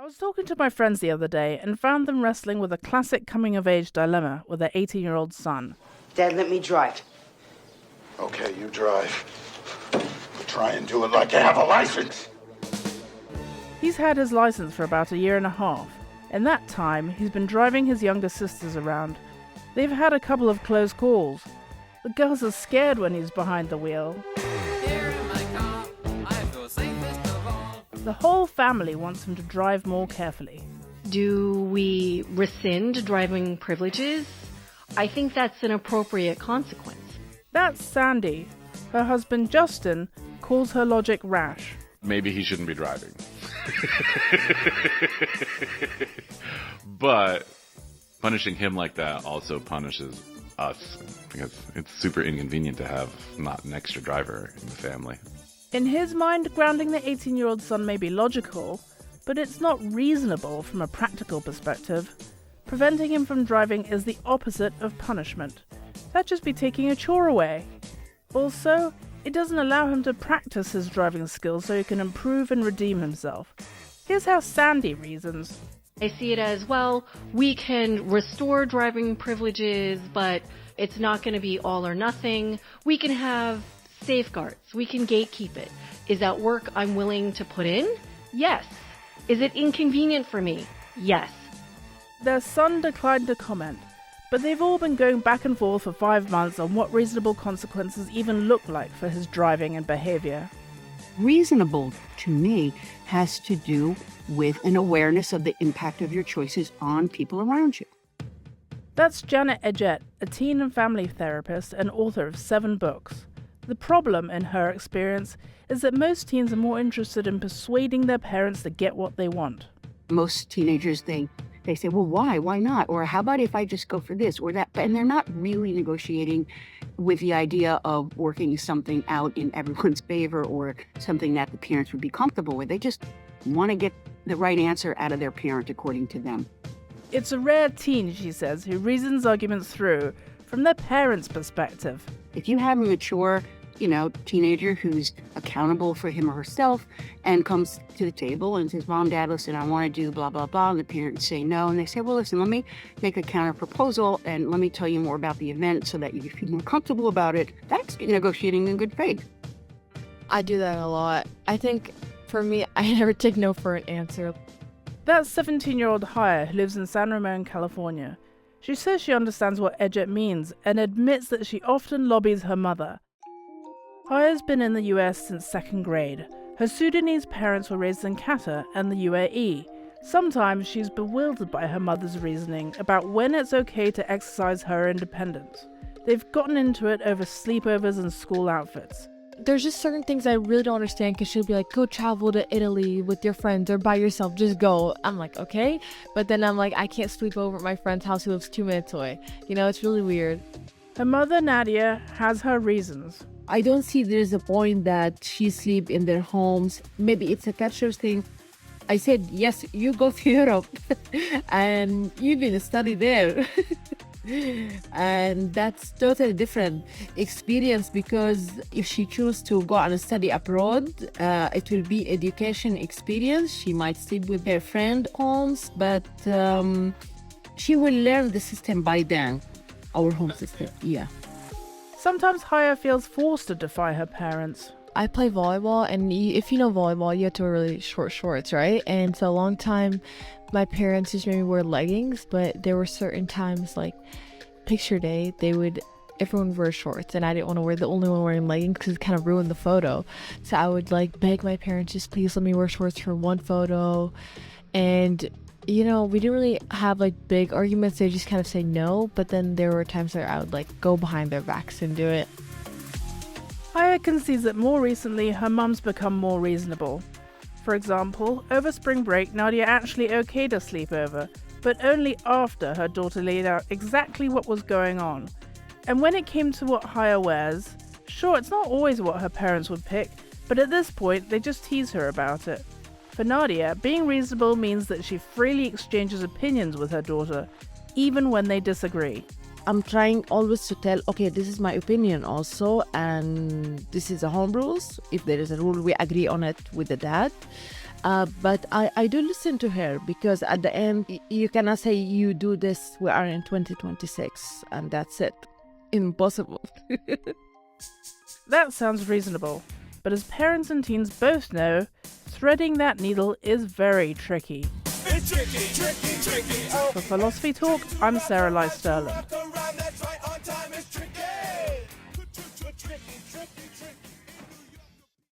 I was talking to my friends the other day and found them wrestling with a classic coming-of-age dilemma with their 18-year-old son. Dad, let me drive. Okay, you drive. But try and do it like you have a license. He's had his license for about a year and a half. In that time, he's been driving his younger sisters around. They've had a couple of close calls. The girls are scared when he's behind the wheel. The whole family wants him to drive more carefully. Do we rescind driving privileges? I think that's an appropriate consequence. That's Sandy. Her husband Justin calls her logic rash. Maybe he shouldn't be driving. But punishing him like that also punishes us, because it's super inconvenient to have not an extra driver in the family. In his mind, grounding the 18-year-old son may be logical, but it's not reasonable from a practical perspective. Preventing him from driving is the opposite of punishment. That'd just be taking a chore away. Also, it doesn't allow him to practice his driving skills so he can improve and redeem himself. Here's how Sandy reasons. I see it as, well, we can restore driving privileges, but it's not going to be all or nothing. We can have safeguards. We can gatekeep it. Is that work I'm willing to put in? Yes. Is it inconvenient for me? Yes. Their son declined to comment, but they've all been going back and forth for 5 months on what reasonable consequences even look like for his driving and behavior. Reasonable, to me, has to do with an awareness of the impact of your choices on people around you. That's Janet Edgett, a teen and family therapist and author of 7 books. The problem, in her experience, is that most teens are more interested in persuading their parents to get what they want. Most teenagers, they say, well, why? Why not? Or how about if I just go for this or that? And they're not really negotiating with the idea of working something out in everyone's favor or something that the parents would be comfortable with. They just want to get the right answer out of their parent according to them. It's a rare teen, she says, who reasons arguments through from their parents' perspective. If you have a mature, teenager who's accountable for him or herself and comes to the table and says, Mom, Dad, listen, I want to do blah, blah, blah, and the parents say no, and they say, well, listen, let me make a counter proposal and let me tell you more about the event so that you feel more comfortable about it, that's negotiating in good faith. I do that a lot. I think, for me, I never take no for an answer. That's 17-year-old Haya, who lives in San Ramon, California. She says she understands what Edgett means and admits that she often lobbies her mother. Haya's been in the US since 2nd grade. Her Sudanese parents were raised in Qatar and the UAE. Sometimes she's bewildered by her mother's reasoning about when it's okay to exercise her independence. They've gotten into it over sleepovers and school outfits. There's just certain things I really don't understand, because she'll be like, go travel to Italy with your friends or by yourself, just go. I'm like, okay. But then I'm like, I can't sleep over at my friend's house who lives 2 minutes away. It's really weird. Her mother, Nadia, has her reasons. I don't see there's a point that she sleep in their homes. Maybe it's a culture thing. I said, yes, you go to Europe and even study there. And that's totally different experience, because if she chooses to go and study abroad, it will be education experience. She might sleep with her friend homes, but she will learn the system by then, our home system, yeah. Sometimes Haya feels forced to defy her parents. I play volleyball, and if you know volleyball, you have to wear really short shorts, right? And so a long time, my parents just made me wear leggings, but there were certain times, like picture day, everyone would wear shorts, and I didn't want to wear the only one wearing leggings because it kind of ruined the photo. So I would beg my parents, just please let me wear shorts for one photo. And we didn't really have big arguments. They just kind of say no, but then there were times where I would go behind their backs and do it. Haya concedes that more recently her mum's become more reasonable. For example, over spring break, Nadia actually okayed a sleepover, but only after her daughter laid out exactly what was going on. And when it came to what Haya wears, sure, it's not always what her parents would pick, but at this point they just tease her about it. For Nadia, being reasonable means that she freely exchanges opinions with her daughter, even when they disagree. I'm trying always to tell, okay, this is my opinion also, and this is the home rules. If there is a rule, we agree on it with the dad. But I do listen to her, because at the end, you cannot say you do this, we are in 2026, and that's it. Impossible. That sounds reasonable, but as parents and teens both know, threading that needle is very tricky. For Philosophy Talk, I'm Sarah Lai Sterland.